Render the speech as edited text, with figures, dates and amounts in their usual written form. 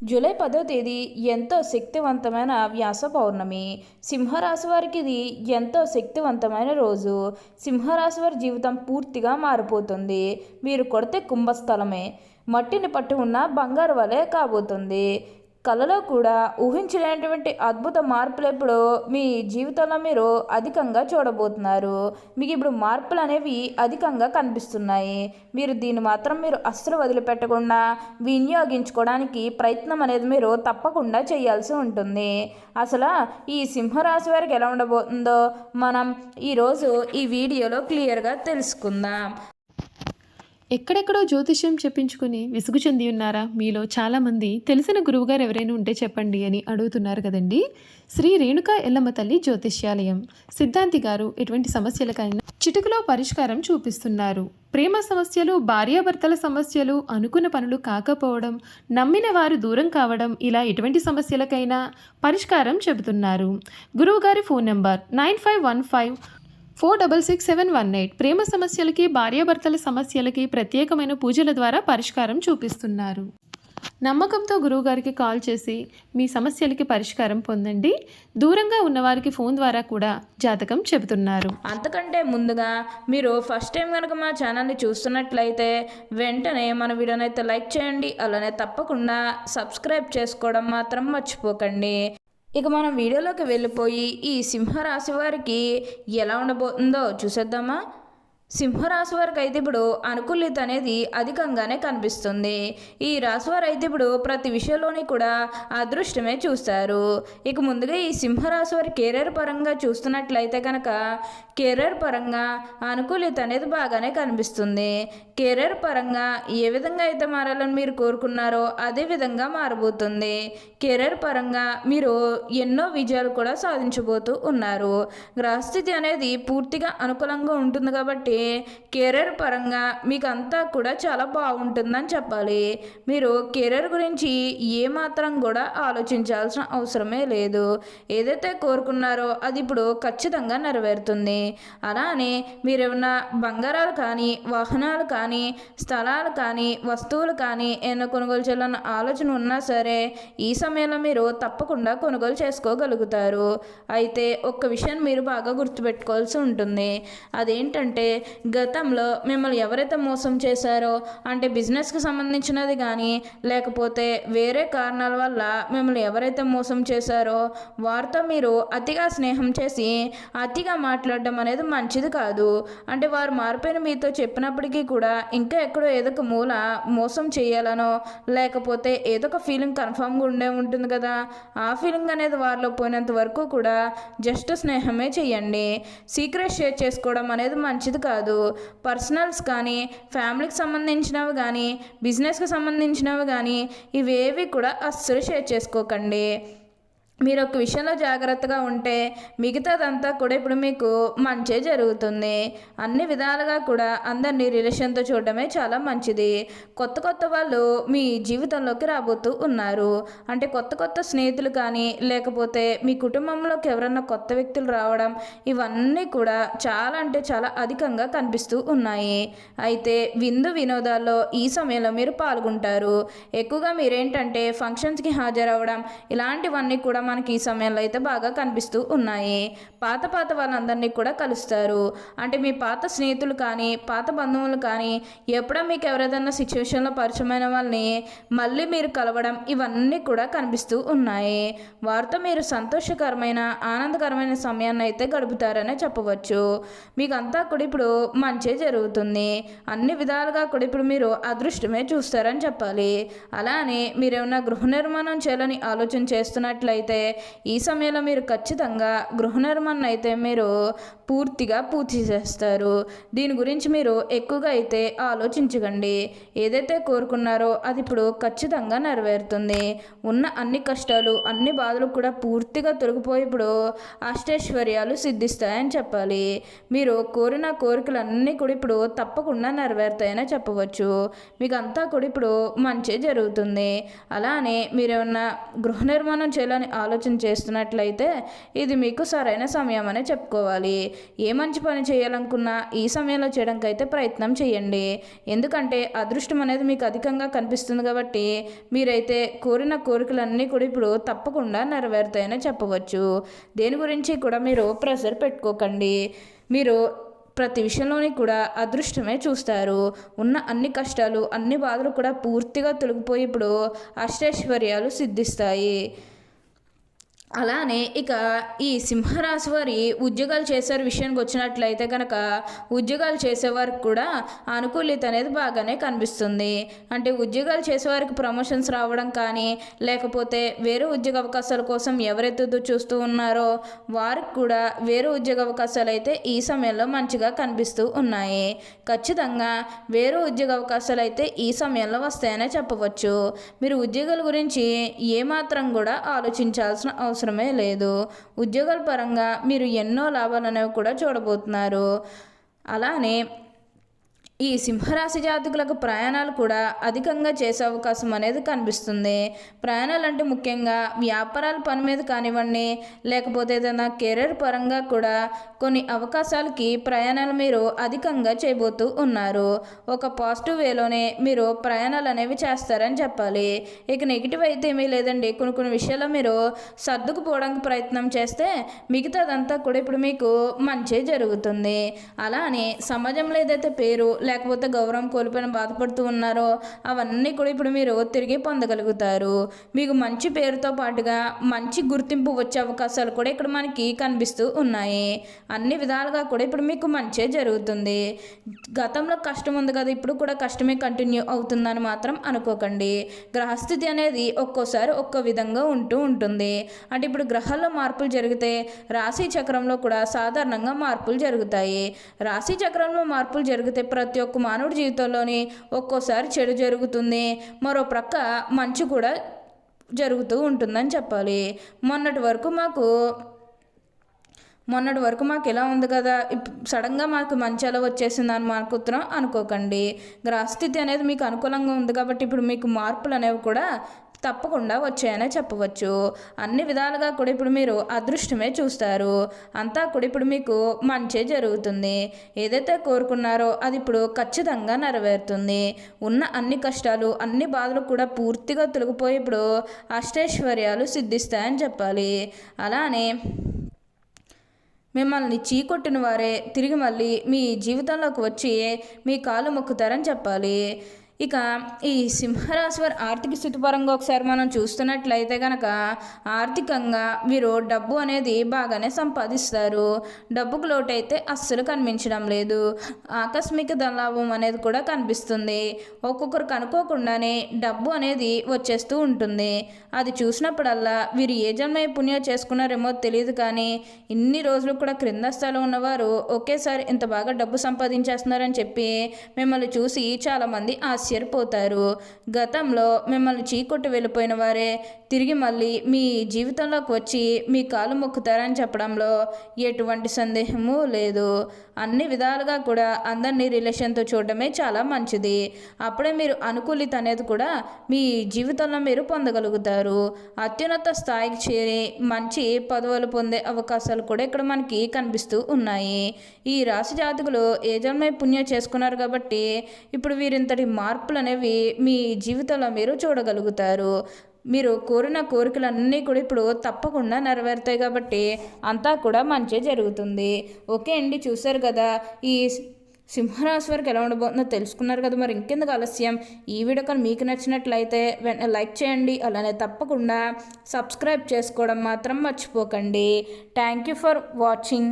July 10వ తేదీ ఎంతో శక్తివంతమైన వ్యాస పౌర్ణమి. సింహరాశి వారికి ఇది ఎంతో శక్తివంతమైన రోజు. సింహరాశి వారి జీవితం పూర్తిగా మారిపోతుంది. మీరు కొడితే కుంభస్థలమే, మట్టిని పట్టి ఉన్న బంగారు వలె కాబోతుంది. కళలో కూడా ఊహించినటువంటి అద్భుత మార్పులు ఇప్పుడు మీ జీవితంలో మీరు అధికంగా చూడబోతున్నారు. మీకు ఇప్పుడు మార్పులు అనేవి అధికంగా కనిపిస్తున్నాయి. మీరు దీన్ని మాత్రం మీరు అస్సలు వదిలిపెట్టకుండా వినియోగించుకోవడానికి ప్రయత్నం అనేది మీరు తప్పకుండా చేయాల్సి ఉంటుంది. అసలు ఈ సింహరాశి వారికి ఎలా ఉండబోతుందో మనం ఈరోజు ఈ వీడియోలో క్లియర్గా తెలుసుకుందాం. ఎక్కడెక్కడో జ్యోతిష్యం చెప్పించుకుని విసుగు చెంది ఉన్నారా? మీలో చాలామంది తెలిసిన గురువుగారు ఎవరైనా ఉంటే చెప్పండి అని అడుగుతున్నారు కదండి. శ్రీ రేణుకా ఎల్లమ్మ తల్లి జ్యోతిష్యాలయం సిద్ధాంతి గారు ఎటువంటి సమస్యలకైనా చిటికలో పరిష్కారం చూపిస్తున్నారు. ప్రేమ సమస్యలు, భార్యాభర్తల సమస్యలు, అనుకున్న పనులు కాకపోవడం, నమ్మిన వారు దూరం కావడం, ఇలా ఎటువంటి సమస్యలకైనా పరిష్కారం చెబుతున్నారు. గురువుగారి ఫోన్ నంబర్ 9515466718. ప్రేమ సమస్యలకి, భార్యాభర్తల సమస్యలకి ప్రత్యేకమైన పూజల ద్వారా పరిష్కారం చూపిస్తున్నారు. నమ్మకంతో గురువుగారికి కాల్ చేసి మీ సమస్యలకి పరిష్కారం పొందండి. దూరంగా ఉన్నవారికి ఫోన్ ద్వారా కూడా జాతకం చెబుతున్నారు. అంతకంటే ముందుగా మీరు ఫస్ట్ టైం కనుక మా ఛానల్ని చూస్తున్నట్లయితే వెంటనే మన వీడియోని అయితే లైక్ చేయండి. అలానే తప్పకుండా సబ్స్క్రైబ్ చేసుకోవడం మాత్రం మర్చిపోకండి. ఇక మనం వీడియోలోకి వెళ్ళిపోయి ఈ సింహరాశి వారికి ఎలా ఉండబోతుందో చూసేద్దామా. సింహరాశి వారికి అయితే ఇప్పుడు అనుకూలిత అనేది అధికంగానే కనిపిస్తుంది. ఈ రాశి వారు అయితే ఇప్పుడు ప్రతి విషయంలోని కూడా అదృష్టమే చూస్తారు. ఇక ముందుగా ఈ సింహరాశి వారి కెరీర్ పరంగా చూస్తున్నట్లయితే కనుక కెరీర్ పరంగా అనుకూలిత అనేది బాగానే కనిపిస్తుంది. కెరీర్ పరంగా ఏ విధంగా అయితే మారాలని మీరు కోరుకున్నారో అదే విధంగా మారబోతుంది. కెరీర్ పరంగా మీరు ఎన్నో విజయాలు కూడా సాధించబోతూ ఉన్నారు. గ్రహస్థితి అనేది పూర్తిగా అనుకూలంగా ఉంటుంది కాబట్టి కెరీర్ పరంగా మీకు అంతా కూడా చాలా బాగుంటుందని చెప్పాలి. మీరు కెరీర్ గురించి ఏమాత్రం కూడా ఆలోచించాల్సిన అవసరమే లేదు. ఏదైతే కోరుకున్నారో అది ఇప్పుడు ఖచ్చితంగా నెరవేరుతుంది. అలానే మీరేమన్నా బంగారాలు కానీ, వాహనాలు కానీ, స్థలాలు కానీ, వస్తువులు కానీ ఏమైనా కొనుగోలు చేయాలన్న ఆలోచన ఉన్నా సరే ఈ సమయంలో మీరు తప్పకుండా కొనుగోలు చేసుకోగలుగుతారు. అయితే ఒక్క విషయం మీరు బాగా గుర్తుపెట్టుకోవాల్సి ఉంటుంది. అదేంటంటే గతంలో మిమ్మల్ని ఎవరైతే మోసం చేశారో, అంటే బిజినెస్కి సంబంధించినది కానీ లేకపోతే వేరే కారణాల వల్ల మిమ్మల్ని ఎవరైతే మోసం చేశారో వారితో మీరు అతిగా స్నేహం చేసి అతిగా మాట్లాడడం అనేది మంచిది కాదు. అంటే వారు మారిపోయిన మీతో చెప్పినప్పటికీ కూడా ఇంకా ఎక్కడో ఏదో ఒక మూల మోసం చేయాలనో లేకపోతే ఏదో ఒక ఫీలింగ్ కన్ఫామ్గా ఉండే ఉంటుంది కదా, ఆ ఫీలింగ్ అనేది వారిలో పోయినంత వరకు కూడా జస్ట్ స్నేహమే చేయండి. సీక్రెట్ షేర్ చేసుకోవడం అనేది మంచిది కాదు. పర్సనల్స్ కానీ, ఫ్యామిలీకి సంబంధించినవి కానీ, బిజినెస్కి సంబంధించినవి కానీ ఇవేవి కూడా అస్సలు షేర్ చేసుకోకండి. మీరు ఒక విషయంలో జాగ్రత్తగా ఉంటే మిగతాదంతా కూడా ఇప్పుడు మీకు మంచే జరుగుతుంది. అన్ని విధాలుగా కూడా అందరినీ రిలేషన్తో చూడడమే చాలా మంచిది. కొత్త కొత్త వాళ్ళు మీ జీవితంలోకి రాబోతూ ఉన్నారు. అంటే కొత్త కొత్త స్నేహితులు కానీ లేకపోతే మీ కుటుంబంలోకి ఎవరన్నా కొత్త వ్యక్తులు రావడం ఇవన్నీ కూడా చాలా అంటే చాలా అధికంగా కనిపిస్తూ ఉన్నాయి. అయితే విందు వినోదాల్లో ఈ సమయంలో మీరు పాల్గొంటారు. ఎక్కువగా మీరేంటంటే ఫంక్షన్స్కి హాజరవ్వడం ఇలాంటివన్నీ కూడా మనకి ఈ సమయంలో అయితే బాగా కనిపిస్తూ ఉన్నాయి. పాత వాళ్ళందరినీ కూడా కలుస్తారు. అంటే మీ పాత స్నేహితులు కానీ, పాత బంధువులు కానీ ఎప్పుడో మీకు ఎవరైనా సిచ్యువేషన్లో పరిచయమైన వాళ్ళని మళ్ళీ మీరు కలవడం ఇవన్నీ కూడా కనిపిస్తూ ఉన్నాయి. వారితో మీరు సంతోషకరమైన, ఆనందకరమైన సమయాన్ని అయితే గడుపుతారనే చెప్పవచ్చు. మీకు అంతా కూడా ఇప్పుడు మంచే జరుగుతుంది. అన్ని విధాలుగా కూడా ఇప్పుడు మీరు అదృష్టమే చూస్తారని చెప్పాలి. అలానే మీరేమన్నా గృహ నిర్మాణం చేయాలని ఆలోచన చేస్తున్నట్లయితే ఈ సమయంలో మీరు ఖచ్చితంగా గృహ నిర్మాణం అయితే మీరు పూర్తిగా పూర్తి చేస్తారు. దీని గురించి మీరు ఎక్కువగా అయితే ఆలోచించకండి. ఏదైతే కోరుకున్నారో అది ఇప్పుడు ఖచ్చితంగా నెరవేరుతుంది. ఉన్న అన్ని కష్టాలు, అన్ని బాధలు కూడా పూర్తిగా తొలగిపోయి ఇప్పుడు అష్టైశ్వర్యాలు సిద్ధిస్తాయని చెప్పాలి. మీరు కోరిన కోరికలన్నీ కూడా ఇప్పుడు తప్పకుండా నెరవేరుతాయని చెప్పవచ్చు. మీకు అంతా కూడా ఇప్పుడు మంచి జరుగుతుంది. అలానే మీరేమన్నా గృహ నిర్మాణం చేయాలని ఆలోచన చేస్తున్నట్లయితే ఇది మీకు సరైన సమయం అనే చెప్పుకోవాలి. ఏ మంచి పని చేయాలనుకున్నా ఈ సమయంలో చేయడానికి అయితే ప్రయత్నం చేయండి. ఎందుకంటే అదృష్టం అనేది మీకు అధికంగా కనిపిస్తుంది కాబట్టి మీరైతే కోరిన కోరికలన్నీ కూడా ఇప్పుడు తప్పకుండా నెరవేరుతాయని చెప్పవచ్చు. దేని గురించి కూడా మీరు ప్రెషర్ పెట్టుకోకండి. మీరు ప్రతి విషయంలోని కూడా అదృష్టమే చూస్తారు. ఉన్న అన్ని కష్టాలు అన్ని బాధలు కూడా పూర్తిగా తొలగిపోయి ఇప్పుడు అష్టైశ్వర్యాలు సిద్ధిస్తాయి. అలానే ఇక ఈ సింహరాశి వారి ఉద్యోగాలు చేసే విషయానికి వచ్చినట్లయితే కనుక ఉద్యోగాలు చేసేవారికి కూడా అనుకూలిత అనేది బాగానే కనిపిస్తుంది. అంటే ఉద్యోగాలు చేసేవారికి ప్రమోషన్స్ రావడం కానీ లేకపోతే వేరే ఉద్యోగ అవకాశాల కోసం ఎవరైతే చూస్తూ ఉన్నారో వారికి కూడా వేరే ఉద్యోగ అవకాశాలు అయితే ఈ సమయంలో మంచిగా కనిపిస్తూ ఉన్నాయి. ఖచ్చితంగా వేరే ఉద్యోగ అవకాశాలు అయితే ఈ సమయంలో వస్తాయనే చెప్పవచ్చు. మీరు ఉద్యోగాల గురించి ఏమాత్రం కూడా ఆలోచించాల్సిన అవసరమే లేదు. ఉద్యోగాల పరంగా మీరు ఎన్నో లాభాలు అనేవి కూడా చూడబోతున్నారు. అలానే ఈ సింహరాశి జాతకులకు ప్రయాణాలు కూడా అధికంగా చేసే అవకాశం అనేది కనిపిస్తుంది. ప్రయాణాలు అంటే ముఖ్యంగా వ్యాపారాల పని మీద కానివ్వండి లేకపోతే ఏదైనా కెరీర్ పరంగా కూడా కొన్ని అవకాశాలకి ప్రయాణాలు మీరు అధికంగా చేయబోతూ ఉన్నారు. ఒక పాజిటివ్ వేలోనే మీరు ప్రయాణాలు అనేవి చేస్తారని చెప్పాలి. ఇక నెగిటివ్ అయితే ఏమీ లేదండి. కొన్ని విషయాల్లో మీరు సర్దుకుపోవడానికి ప్రయత్నం చేస్తే మిగతాదంతా కూడా ఇప్పుడు మీకు మంచి జరుగుతుంది. అలానే సమాజంలో ఏదైతే పేరు లేకపోతే గౌరవం కోల్పోయిన బాధపడుతూ ఉన్నారో అవన్నీ కూడా ఇప్పుడు మీరు తిరిగి పొందగలుగుతారు. మీకు మంచి పేరుతో పాటుగా మంచి గుర్తింపు వచ్చే అవకాశాలు కూడా ఇక్కడ మనకి కనిపిస్తూ ఉన్నాయి. అన్ని విధాలుగా కూడా ఇప్పుడు మీకు మంచి జరుగుతుంది. గతంలో కష్టం ఉంది కదా ఇప్పుడు కూడా కష్టమే కంటిన్యూ అవుతుందని మాత్రం అనుకోకండి. గ్రహస్థితి అనేది ఒక్కోసారి ఒక్కో విధంగా ఉంటుంది. అంటే ఇప్పుడు గ్రహాల్లో మార్పులు జరిగితే రాశి చక్రంలో కూడా సాధారణంగా మార్పులు జరుగుతాయి. రాశి చక్రంలో మార్పులు జరిగితే ప్రతి ఒక్క మానవుడి జీవితంలోని ఒక్కోసారి చెడు జరుగుతుంది, మరో ప్రక్క మంచి కూడా జరుగుతూ ఉంటుందని చెప్పాలి. మొన్నటి వరకు మాకు ఎలా ఉంది కదా సడన్గా మాకు మంచి ఎలా వచ్చేసిందని మాత్రం అనుకోకండి. గ్రహస్థితి అనేది మీకు అనుకూలంగా ఉంది కాబట్టి ఇప్పుడు మీకు మార్పులు అనేవి కూడా తప్పకుండా వచ్చాయనే చెప్పవచ్చు. అన్ని విధాలుగా కూడా ఇప్పుడు మీరు అదృష్టమే చూస్తారు. అంతా కూడా ఇప్పుడు మీకు మంచి జరుగుతుంది. ఏదైతే కోరుకున్నారో అది ఇప్పుడు ఖచ్చితంగా నెరవేరుతుంది. ఉన్న అన్ని కష్టాలు అన్ని బాధలు కూడా పూర్తిగా తొలగిపోయి ఇప్పుడు అష్టైశ్వర్యాలు సిద్ధిస్తాయని చెప్పాలి. అలానే మిమ్మల్ని చీకొట్టిన వారే తిరిగి మళ్ళీ మీ జీవితంలోకి వచ్చి మీ కాలు మొక్కుతారని చెప్పాలి. ఇక ఈ సింహరాశి వారి ఆర్థిక స్థితి పరంగా ఒకసారి మనం చూస్తున్నట్లయితే కనుక ఆర్థికంగా వీరు డబ్బు అనేది బాగానే సంపాదిస్తారు. డబ్బుకు లోటైతే అస్సలు కనిపించడం లేదు. ఆకస్మిక ధనలాభం అనేది కూడా కనిపిస్తుంది. ఒక్కొక్కరికి అనుకోకుండానే డబ్బు అనేది వచ్చేస్తూ ఉంటుంది. అది చూసినప్పుడల్లా వీరు ఏ జన్మ పుణ్యం చేసుకున్నారేమో తెలియదు కానీ ఇన్ని రోజులు కూడా క్రింద స్థాయిలో ఉన్నవారు ఒకేసారి ఇంత బాగా డబ్బు సంపాదించేస్తున్నారని చెప్పి మిమ్మల్ని చూసి చాలామంది ఆశ్చర్యపోతారు. గతంలో మిమ్మల్ని చీకొట్టి వెళ్ళిపోయిన వారే తిరిగి మళ్ళీ మీ జీవితంలోకి వచ్చి మీ కాలు మొక్కుతారని చెప్పడంలో ఎటువంటి సందేహము లేదు. అన్ని విధాలుగా కూడా అందరినీ రిలేషన్తో చూడడమే చాలా మంచిది. అప్పుడే మీరు అనుకూలిత అనేది కూడా మీ జీవితంలో మీరు పొందగలుగుతారు. అత్యున్నత స్థాయికి చేరి మంచి పదవులు పొందే అవకాశాలు కూడా ఇక్కడ మనకి కనిపిస్తూ ఉన్నాయి. ఈ రాశి జాతకులు ఏ జన్మ పుణ్యం చేసుకున్నారు కాబట్టి ఇప్పుడు వీరింతటి మార్పులు అనేవి మీ జీవితంలో మీరు చూడగలుగుతారు. మీరు కోరిన కోరికలన్నీ కూడా ఇప్పుడు తప్పకుండా నెరవేరుతాయి కాబట్టి అంతా కూడా మంచి జరుగుతుంది. ఓకే అండి, చూశారు కదా ఈ సింహరాశి వారికి ఎలా ఉండబోతుందో తెలుసుకున్నారు కదా. మరి ఇంకెందుకు ఆలస్యం, ఈ వీడియో కానీ మీకు నచ్చినట్లయితే వెంటనే లైక్ చేయండి. అలానే తప్పకుండా సబ్స్క్రైబ్ చేసుకోవడం మాత్రం మర్చిపోకండి. Thank you for watching.